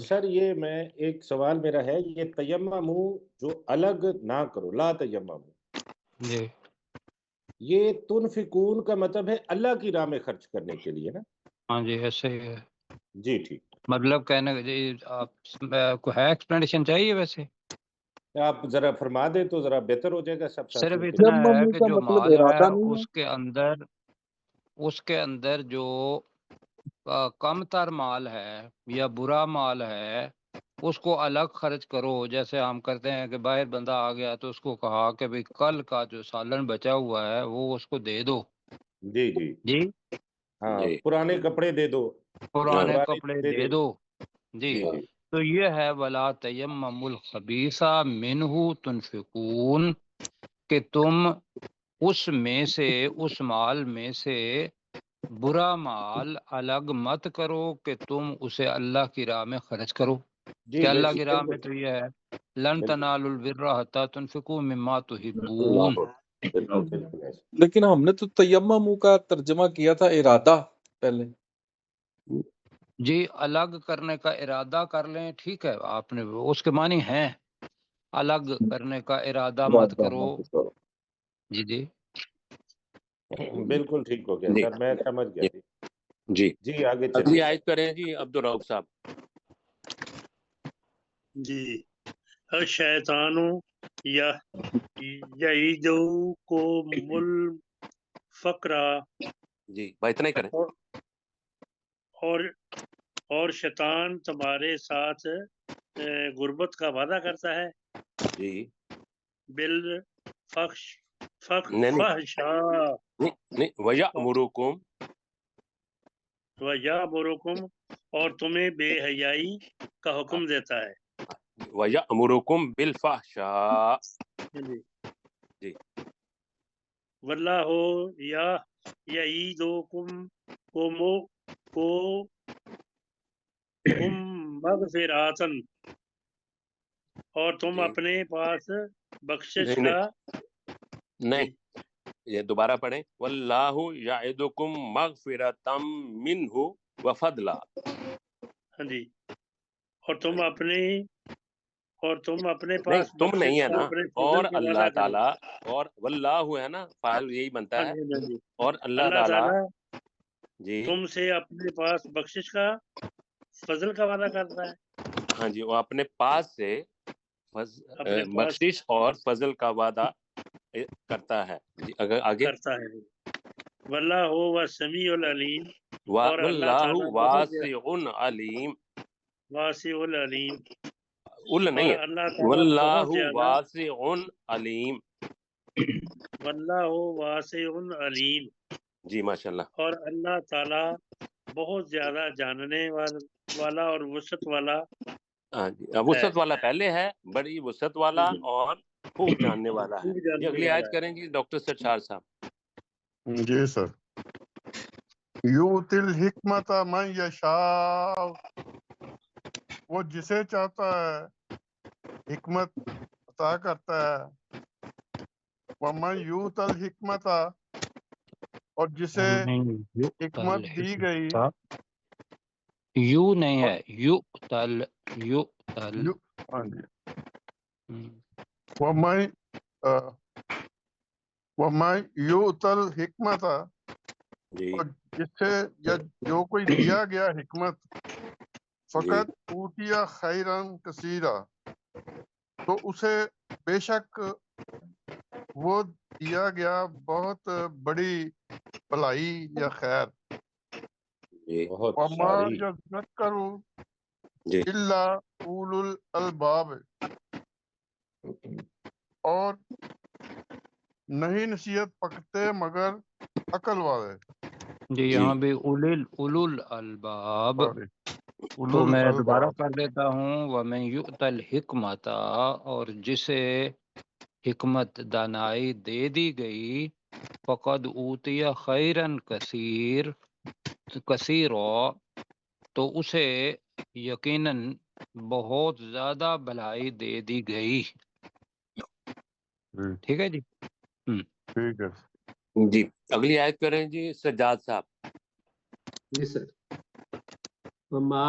سر یہ میں ایک سوال میرا ہے، یہ تیممو جو الگ نہ کرو، لا تیممو، جی یہ تنفقون کا مطلب ہے اللہ کی راہ میں خرچ کرنے کے لیے نا؟ ہاں جی ایسے ہی ہے، جی ٹھیک، مطلب کہنے کا جی آپ کو ہے ایکسپلینیشن چاہیے ویسے؟ آپ ذرا فرما دیں تو ذرا بہتر ہو جائے گا سب صرف ساتھیوں کے لیے۔ اتنا ہے تیمم کہ کا جو مطلب مال ہے ارادہ نہیں ہے؟ اس کے اندر جو کم تر مال ہے یا برا مال ہے اس کو الگ خرچ کرو، جیسے ہم کرتے ہیں کہ باہر بندہ آ گیا تو اس کو کہا کہ بھئی کل کا جو سالن بچا ہوا ہے وہ اس کو دے دو، جی جی جی ہاں، جی پرانے کپڑے دے دو، پرانے پرانے کپڑے جوتے دے دو، جی جی جی تو یہ ہے ولا تیمموا الخبیث منہ تنفقون، کہ تم اس میں سے اس مال میں سے برا مال الگ مت کرو کہ تم اسے اللہ کی راہ میں خرچ کرو، جی کہ اللہ کی راہ میں بالکل تو یہ ہے لن بالکل تنالوا البر حتى تنفقوا مما تحبون۔ بالکل بالکل ایسے۔ لیکن ہم نے تو تیمم کا ترجمہ کیا تھا ارادہ پہلے۔ جی الگ کرنے کا ارادہ کر لیں، ٹھیک ہے، آپ نے اس کے معنی ہیں الگ کرنے کا ارادہ مت کرو، جی جی بالکل ٹھیک ہو گیا جی سر، میں سمجھ گیا جی جی جی جی آگے اگلی چلیے۔ آیت کریں جی عبدالرؤف صاحب۔ جی الشیطان یعیدکم الفقر، جی بھائی اتنا ہی کریں۔ اور شیطان تمہارے ساتھ غربت کا وعدہ کرتا ہے، جی بالفحش نہیں فحشاء نہیں وَيَأْمُرُكُمْ، وَيَأْمُرُكُمْ، اور تمہیں بے حیائی کا حکم دیتا ہے، وَيَأْمُرُكُمْ بِالْفَحْشَاءِ، جی جی واللہ یعیدکم مغفراتن، اور تم جی اپنے پاس بخشش نہیں کا، نہیں جی یہ دوبارہ پڑھیں، واللہ یعدکم مغفرۃ منہ وفضلا، ہاں جی، اور تم اپنے نہیں پاس تم بخشش نہیں ہے کا نا، اپنے اور فضل کا اللہ وعدہ کرو، تعالیٰ، اور واللہ ہے نا فاعل یہی بنتا ہاں ہے، جی ہاں جی، اور اللہ اللہ تعالیٰ تعالیٰ جی تم سے اپنے پاس بخشش کا فضل کا وعدہ کرتا ہے، ہاں جی وہ اپنے پاس سے اپنے پاس بخشش اور فضل کا وعدہ کرتا ہے، جی اگر آگے کرتا ہے، واللہ هو السمیع العلیم، اور اللہ واللہ تعالیٰ بہت واسع علیم، واسع العلیم، نہیں اور ہے اللہ تعالیٰ واللہ بہت زیادہ، واسع علیم، واللہ واسع علیم، جی ماشاء اللہ، اور اللہ تعالیٰ بہت زیادہ جاننے والا اور وسعت والا ہاں جی ہے، وسعت والا پہلے ہے، بڑی وسعت والا اور خوب جاننے والا ہے، خوب جی جاننے اگلی والا آیت کریں گی ڈاکٹر سرشار صاحب۔ جی سر، یؤتی الحکمت من یشاء، وہ جسے چاہتا ہے حکمت عطا کرتا ہے، ومن یؤت الحکمت، اور جسے حکمت دی گئی، یو نہیں ہے یو تل، یو تل، ہاں جی، ومن یؤت الحکمت، جی اور جسے یا جو کوئی دیا گیا حکمت، جی فقط اوتیا خیرن کثیرا، تو اسے بے شک وہ دیا گیا بہت بڑی بھلائی یا خیر، جی بہت وما ساری یذکر جی الا اولو الالباب، اور نہیں نصیحت پکتے مگر عقل والے، جی جی یہاں بھی اولو الالباب، سوری اولو تو میں دوبارہ الالباب، کر دیتا ہوں، وَمَن یُؤْتَ الْحِکْمَةَ، اور جسے حکمت دانائی دے دی گئی، فقد اوتیہ خیرن کثیرا، تو اسے یقیناً بہت زیادہ بھلائی دے دی گئی، جی ٹھیک ہے جی۔ ٹھیک ہے، جی اگلی آیت کریں جی سجاد صاحب۔ جی سر، وما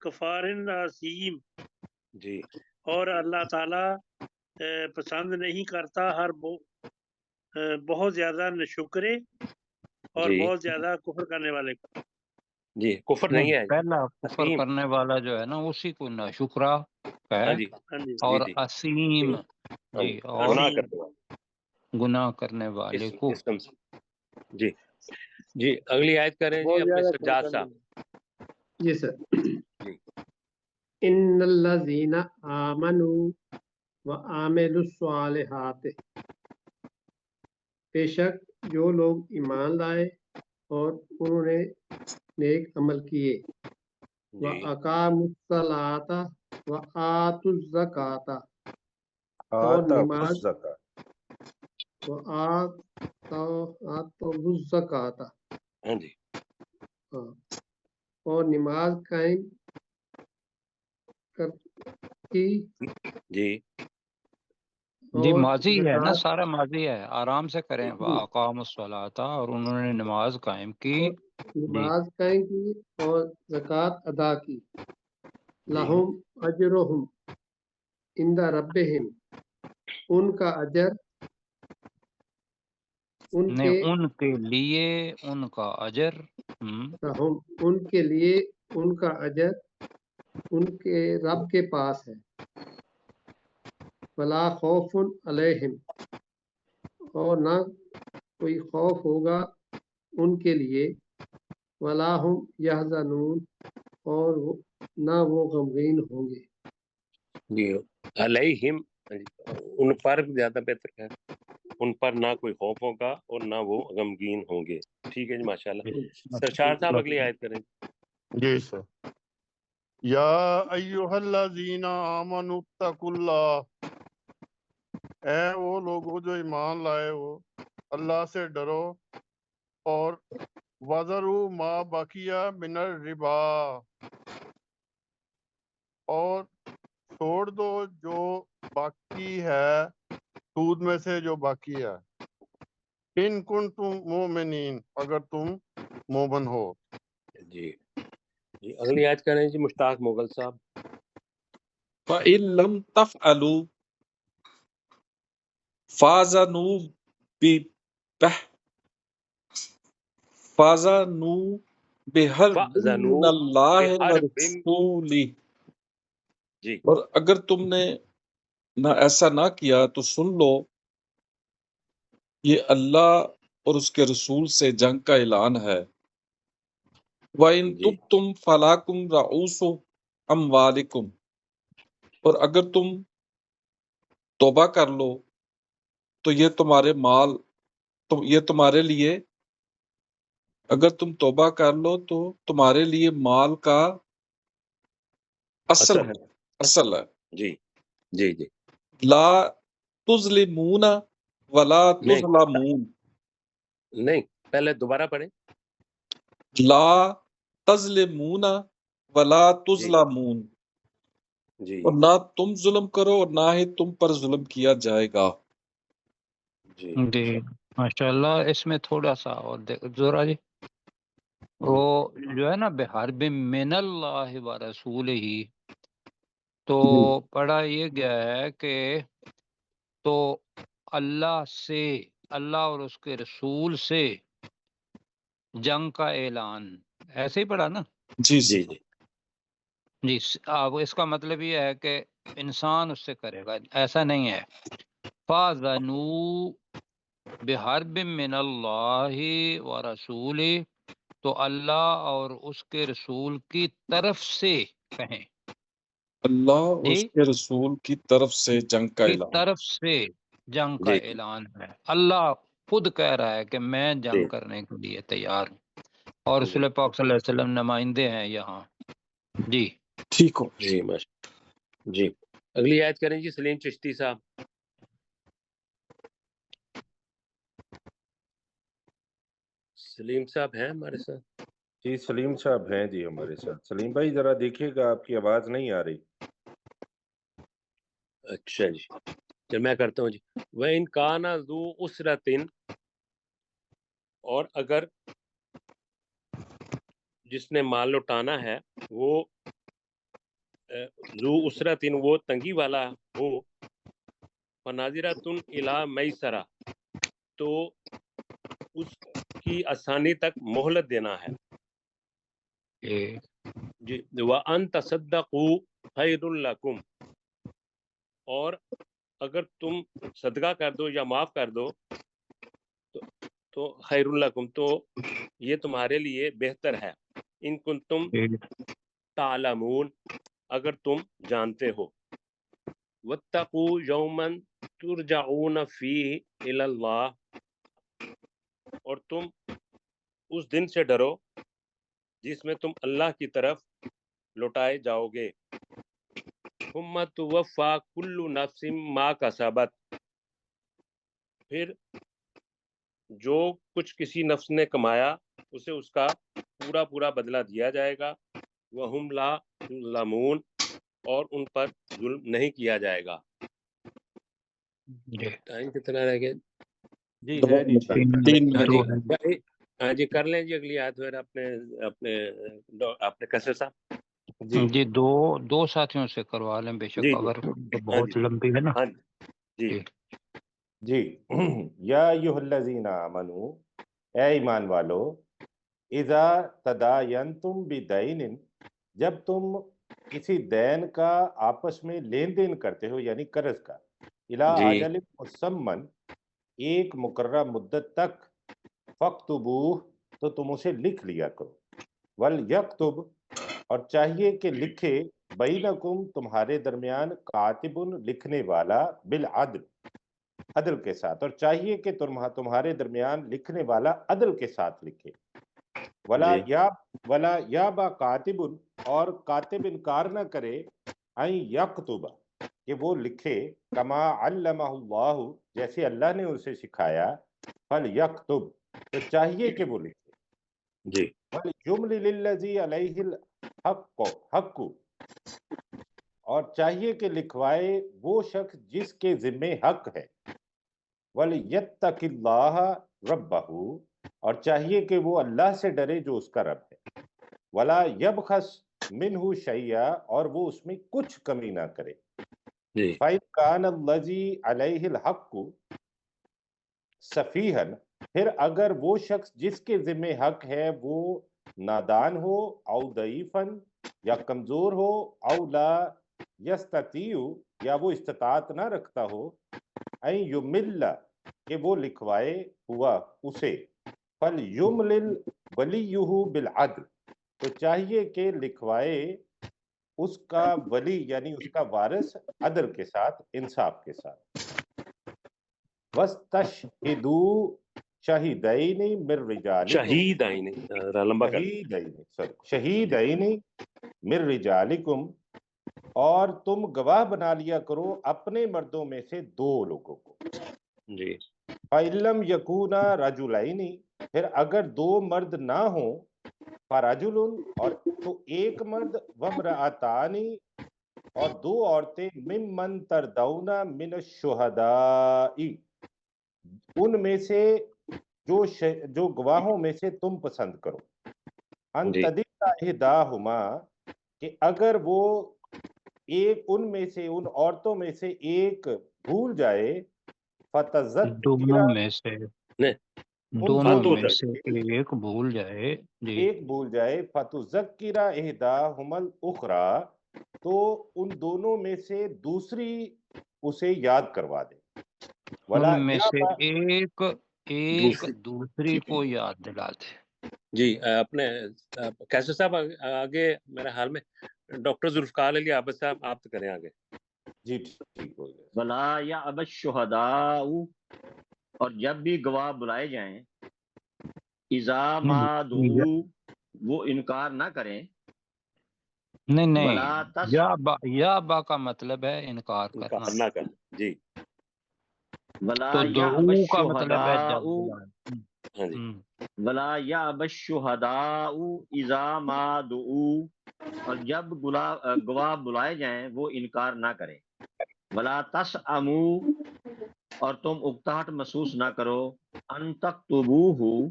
کفارن عظیم، جی اور اللہ تعالیٰ پسند نہیں کرتا ہر بہت زیادہ نشکرے اور جی بہت زیادہ کفر کرنے والے کو۔ جی کفر نہیں ہے، پہلا کفر اسیم، کرنے والا جو ہے نا اسی کو ناشکرا ہاں ہے، جی ہاں جی اور جی اسیم ہاں جی، جی، اور گناہ عظیم، کرنے والا گناہ کرنے والے کو۔ اسم سے۔ جی جی اگلی آیت کریں جی بہت اپنے زیادہ سجاد کفر صاحب۔ جی سر۔ جی ان الذین آمنوا وعملوا الصالحات، بے شک جو لوگ ایمان لائے اور انہوں نے نیک عمل کیے، جی وَأَقَامُوا الصَّلَاةَ وَآتُوا الزَّکَاةَ، اور آتا نماز الزکا، وَآتَوُا الزَّکَاةَ، ہاں جی اور نماز قائم کی، جی جی اور ماضی ہے نا، زکوٰۃ، سارا ماضی ہے، آرام سے کریں۔ وَأَقَامُوا الصَّلَاةَ، اور انہوں نے نماز قائم کی، اور جی نماز قائم کی اور زکوٰۃ ادا کی، جی لہم اجرہم عند ربہم، ان کا اجر ان نہیں، کے ان کے لیے ان کا اجر، لہم ان کے لیے ان کا اجر ان کے رب کے پاس ہے، ولا خوف علیہم، اور نہ کوئی خوف ہوگا ان کے لیے، ولا ہم یحزنون، اور نہ وہ غمگین ہوں گے۔ جی علیہم، ان پر زیادہ بہتر ہے، ان پر نہ کوئی خوف ہوگا اور نہ وہ غمگین ہوں گے۔ ٹھیک ہے جی ماشاءاللہ۔ سرشار صاحب اگلی آیت کریں۔ جی سر۔ یا ایہا الذین آمنوا اتقوا اللہ، اے وہ لوگوں جو ایمان لائے ہو، اللہ سے ڈرو، اور وَذَرُوا مَا بَقِیَ مِنَ الرِّبَا، اور چھوڑ دو جو باقی ہے سود میں سے جو باقی ہے، ان کنتم مومنین، اگر تم مومن ہو۔ جی جی اگلی آیت کریں جی مشتاق مغل صاحب۔ فَإِن لَمْ تَفْعَلُوا فَأْذَنُوا بِحَرْبٍ فَأْذَنُوا مِّنَ اللَّهِ بِحَرْبٍ، وَرَسُولِهِ، جی اور اگر تم نے ایسا نہ کیا تو سن لو یہ اللہ اور اس کے رسول سے جنگ کا اعلان ہے۔ وَإِن جی تُبْتُمْ فَلَكُمْ رُءُوسُ أَمْوَالِكُمْ، اور اگر تم توبہ کر لو تو یہ تمہارے لیے، اگر تم توبہ کر لو تو تمہارے لیے مال کا اصل ہے۔ جی جی جی لا تظلمون ولا نہیں تظلمون، نہیں، پہلے دوبارہ پڑھیں۔ لا تظلمون ولا جی تظلمون، جی اور نہ تم ظلم کرو اور نہ ہی تم پر ظلم کیا جائے گا۔ جی جی ماشاءاللہ۔ اس میں تھوڑا سا اور زورا جی، وہ جو ہے نا بحرب من اللہ و رسولہ، تو پڑھا یہ گیا ہے کہ تو اللہ سے، اللہ اور اس کے رسول سے جنگ کا اعلان، ایسے ہی پڑھا نا جی جی جی جی جی۔ اس کا مطلب یہ ہے کہ انسان اس سے کرے گا، ایسا نہیں ہے۔ فَأْذَنُوا بِحَرْبٍ مِّنَ اللَّهِ وَرَسُولِهِ، تو اللہ اور اس کے رسول کی طرف سے کہیں، اللہ اور جی اس کے رسول کی طرف سے جنگ کا کی اعلان۔ طرف سے جنگ کا جی اعلان ہے۔ اللہ خود کہہ رہا ہے کہ میں جنگ جی کرنے کے لیے تیار ہوں، اور جی رسول پاک صلی اللہ علیہ وسلم نمائندے ہیں یہاں۔ جی ٹھیک ہو جی جی اگلی آیت کریں جی سلیم چشتی صاحب۔ سلیم صاحب ہیں ہمارے ساتھ؟ جی سلیم صاحب ہیں جی ہمارے ساتھ۔ سلیم بھائی ذرا دیکھیے گا، آپ کی آواز نہیں آ رہی۔ اچھا جی چل میں کرتا ہوں جی۔ وَإِن كَانَ ذُو عُسْرَةٍ، اور اگر جس نے مال لوٹانا ہے وہ ذو اسرتن وہ تنگی والا ہو، فناظرتن الی میسرہ تو اس کی آسانی تک مہلت دینا ہے. جی وَأَن تَصَدَّقُوا خَيْرٌ لَكُمْ، اور اگر تم صدقہ کر دو یا معاف کر دو تو خیر لکم تو یہ تمہارے لیے بہتر ہے، ان کنتم تعلمون اگر تم جانتے ہو. واتقوا یوما ترجعون فیہ الی اللہ، اور تم اس دن سے ڈرو جس میں تم اللہ کی طرف لوٹائے جاؤ گے. ثم توفی کل نفس ما کسبت، پھر جو کچھ کسی نفس نے کمایا اسے اس کا پورا پورا بدلہ دیا جائے گا. وَهُمْ لَا يُظْلَمُونَ، اور ان پر ظلم نہیں کیا جائے گا. ٹائم کتنا رہ گیا؟ جی ہے جی 3 ہاں منٹ. جی ہاں جی کر لیں جی اگلی آیت پھر اپنے کسر صاحب. جی دو ساتھیوں سے کروا لیں بے شک، اگر بہت لمبی ہے نا. جی جی یا ایھا الذین آمنو، اے ایمان والو، اذا تداینتم بدین، جب تم کسی دین کا آپس میں لین دین کرتے ہو یعنی قرض کا، الی اجل مسمن، ایک مقررہ مدت تک، فاکتبوہ، تو تم اسے لکھ لیا کرو. ولیکتب، اور چاہیے کہ لکھے، بینکم، تمہارے درمیان، کاتب، لکھنے والا، بالعدل، عدل کے ساتھ، اور چاہیے کہ تمہارے درمیان لکھنے والا عدل کے ساتھ لکھے. ولا یابا کاتب، اور کاتب انکار نہ کرے، ان یکتب، کہ وہ لکھے، کما علمہ اللہ، جیسے اللہ نے اسے سکھایا، فلیکتب، تو چاہیے کہ وہ لکھے. جی وَلْيُمْلِلِ الَّذِي عَلَيْهِ الْحَقُّ، اور چاہیے کہ لکھوائے وہ شخص جس کے ذمے حق ہے. وَلْيَتَّقِ اللَّهَ رَبَّهُ، اور چاہیے کہ وہ اللہ سے ڈرے جو اس کا رب ہے. وَلَا يَبْخَسْ مِنْهُ شَيْئًا، اور وہ اس میں کچھ کمی نہ کرے. فَإِنْ كَانَ الَّذِي عَلَيْهِ الْحَقُّ سَفِيهًا، پھر اگر وہ شخص جس کے ذمے حق ہے وہ نادان ہو، او ضعیفاً، یا کمزور ہو، او لا یستطیع، یا وہ استطاعت نہ رکھتا ہو، این یمل، کہ وہ لکھوائے ہوا اسے، فلیملل ولیہ بالعدل، تو چاہیے کہ لکھوائے اس کا ولی یعنی اس کا وارث عدل کے ساتھ، انصاف کے ساتھ. وَاسْتَشْهِدُوا شَهِدَيْنِ مِن رِجَالِكُمْ، شہیدین من رجالکم، اور تم گواہ بنا لیا کرو اپنے مردوں میں سے 2 لوگوں کو. جی فَإِن لَّمْ يَكُونَا رَجُلَيْنِ، پھر اگر 2 مرد نہ ہوں، فَرَجُلٌ، اور تو 1 مرد، وَامْرَأَتَانِ، اور 2 عورتیں، ممن تردون من الشہداء، ان میں سے جو گواہوں میں سے تم پسند کرو. ان تدل احداہما، کہ اگر وہ ایک ان میں سے، ان عورتوں میں سے ایک بھول جائے، دونوں میں سے ایک بھول جائے، ایک بھول جائے، فتذکر احداہما الاخری، تو ان دونوں میں سے دوسری اسے یاد کروا دے. ان میں سے ایک دوسری کو یاد دلا دے. جی اپنے کیسے صاحب آگے میرے حال میں ڈاکٹر ذوالفقار علی عابد صاحب آپ کریں آگے. جی ٹھیک ہو گیا. ولا یأبی الشہداء، اور جب بھی گواہ بلائے جائیں، اذا ما دعوا، وہ انکار نہ کریں. نہیں یا با کا مطلب ہے انکار نہ کرنا. جی ولا تو یأبی دعو کا مطلب ہے الشہداء، جب ولا یأبی الشہداء اذا ما دعوا، اور جب گواہ بلائے جائیں وہ انکار نہ کریں. ولا تسأموا، اور تم اکتاہٹ محسوس نہ کرو، ان تکتبوہ،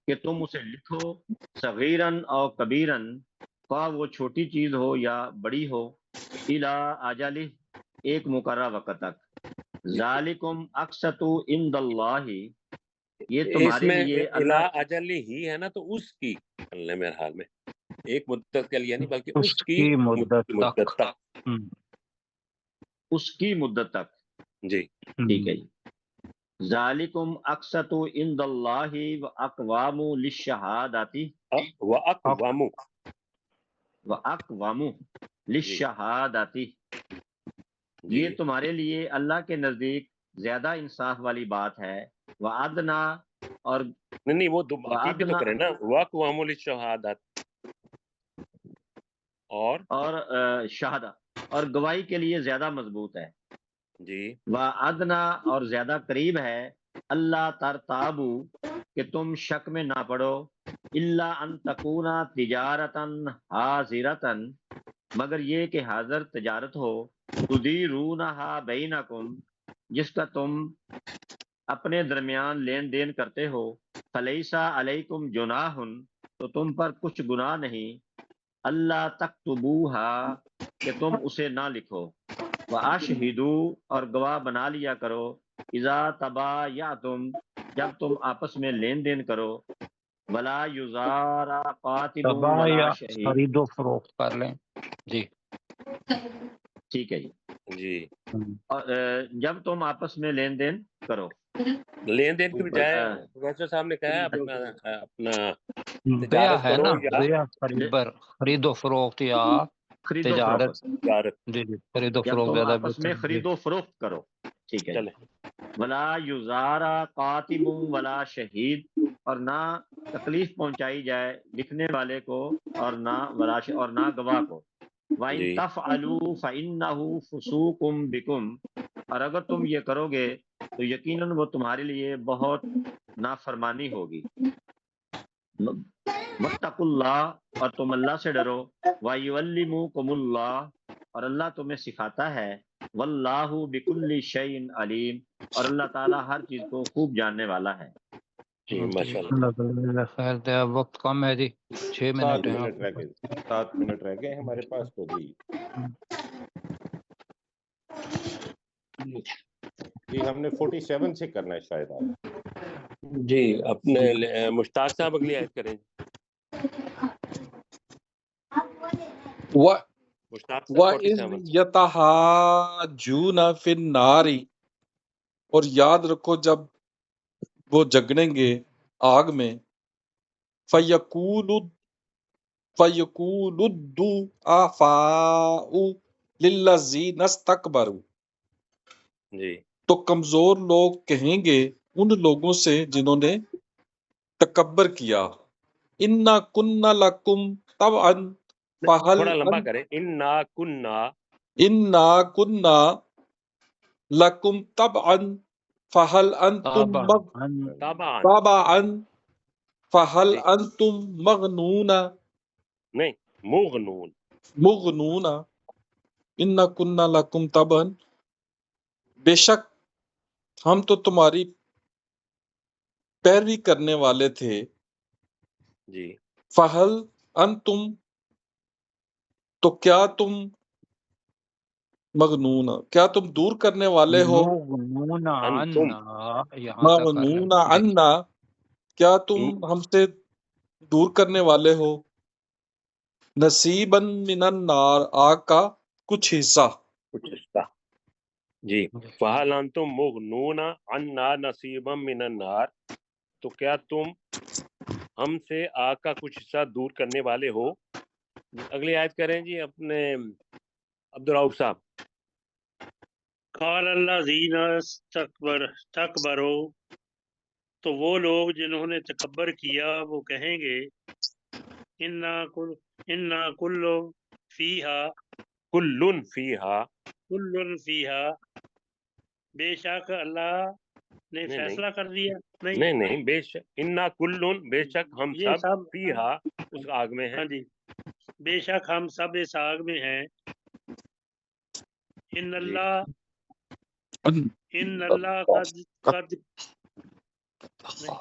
کہ تم اسے لکھو صغیرن اور کبیرن، خواہ وہ چھوٹی چیز ہو یا بڑی ہو، الا اجلہ، ایک مقررہ وقت تک، ذالکم اقسط عند اللہ، یہ اس تمہارے میں لیے الا اللہ اجل ہی ہے نا، تو اس کی اللہ میرے حال میں ایک مدت کے لیے نہیں بلکہ اس کی مدت مدت تک. اس کی مدت تک، جی ٹھیک ہے جی، ذالکم اقسط عند اللہ واقوام للشہاداتی، وَأَقْوَمُ. واقوام للشہاداتی، جی یہ تمہارے لیے اللہ کے نزدیک زیادہ انصاف والی بات ہے، وعدنا، اور نہیں وہ باقی بھی تو کرے نا، وَأَقْوَمُ لِلشَّهَادَةِ، اور شہادہ، اور گواہی کے لیے زیادہ مضبوط ہے، جی وعدنا، اور زیادہ قریب ہے، اللہ ترتابو، کہ تم شک میں نہ پڑو، الا ان تکونا تجارتن حاضرتن، مگر یہ کہ حاضر تجارت ہو، تدیرونہا بینکم، جس کا تم اپنے درمیان لین دین کرتے ہو، فلیسا علیکم جناح، تو تم پر کچھ گناہ نہیں، اللہ تکتبوہا، کہ تم اسے نہ لکھو، واشہدوا، اور گواہ بنا لیا کرو، اذا تبایعتم، جب تم آپس میں لین دین کرو، ولا یزارا قاتب تباہ ولا یا شہید، خرید و فروخت کر لیں. جی ٹھیک ہے جی، جی. اور جب تم آپس میں لین دین کرو، لین دین کی بجائے پروفیسر صاحب نے کہا ہے اپنا بیع تجارت ہے کرو نا، یا بیع خرید و فروخت یا خرید و تجارت. فروخت، تجارت. جی جی خرید و جب فروخت تم زیادہ آپس میں بہتر. خرید و فروخت کرو، ٹھیک ہے جی، چلے ولا یزارا قاتب ولا شہید، اور نہ تکلیف پہنچائی جائے لکھنے والے کو، اور نہ گواہ کو، وَإِن جی تَفْعَلُوا فَإِنَّهُ فُسُوقٌ بِكُمْ، اور اگر تم یہ کرو گے تو یقیناً وہ تمہارے لیے بہت نافرمانی ہوگی، وَاتَّقُوا اللَّهَ، اور تم اللہ سے ڈرو، وَيُعَلِّمُكُمُ اللَّهُ، اور اللہ تمہیں سکھاتا ہے، وَاللَّهُ بِكُلِّ شَيْءٍ عَلِيمٌ، اور اللہ تعالیٰ ہر چیز کو خوب جاننے والا ہے. جی ماشاء اللہ. اللہ خیر دے. وقت کم ہے جی، 6 منٹ 7 ہیں. منٹ رہ گئے، 7 منٹ رہ گئے ہمارے پاس تو جی. جی ہم نے 47 سے کرنا ہے شاید آج. جی اپنے مشتاق صاحب اگلی آیت کریں. مشتاق صاحب وَإِذْ 47. يَتَحَاجُّونَ فِي النَّارِ، اور یاد رکھو جب وہ جگڑیں گے آگ میں، فَيَقُولُ الضُّعَفَاءُ لِلَّذِينَ اسْتَكْبَرُوا، جی تو کمزور لوگ کہیں گے ان لوگوں سے جنہوں نے تکبر کیا، اِنَّا كُنَّا لَكُمْ تَبْعًا تھوڑا لمبا فَهَلْ کریں. اِنَّا كُنَّا اِنَّا كُنَّا لَكُمْ تَبْعًا فَهَلْ أَنْتُمْ تابعاً تَبْعًا فَهَلْ جی أَنْتُمْ نہیں مغنون. مغنون اِنَّا كُنَّا لَكُمْ تَبْعًا، بے شک ہم تو تمہاری پیروی کرنے والے تھے، جی فَهَلْ أَنْتُمْ، تو کیا تم مغنون، کیا تم دور کرنے والے ہو، مغنون انتم عنا یہاں تک کر لیں. مغنون عنا، کیا تم ہم سے دور کرنے والے ہو، نصیباً من النار، آگ کا کچھ حصہ. کچھ حصہ. جی فَهَلْ أَنْتُمْ مُغْنُونَ عَنَّا نَصِيبًا مِنَ النَّارِ، تو کیا تم ہم سے آگ کا کچھ حصہ دور کرنے والے ہو. اگلی آیت کریں جی اپنے عبدالرؤف صاحب. قال الذین استکبروا، تو وہ لوگ جنہوں نے تکبر کیا وہ کہیں گے، انا کل فیہا، کل فیہا، کل فیہا، بے شک اللہ نے نہیں فیصلہ کر دیا. نہیں نہیں، بے شک انا کل، بے شک ہم یہ سب سب فیہا، اس آگ میں ہیں. ہاں جی، بے شک ہم سب اس آگ میں ہیں. ان جی اللہ قد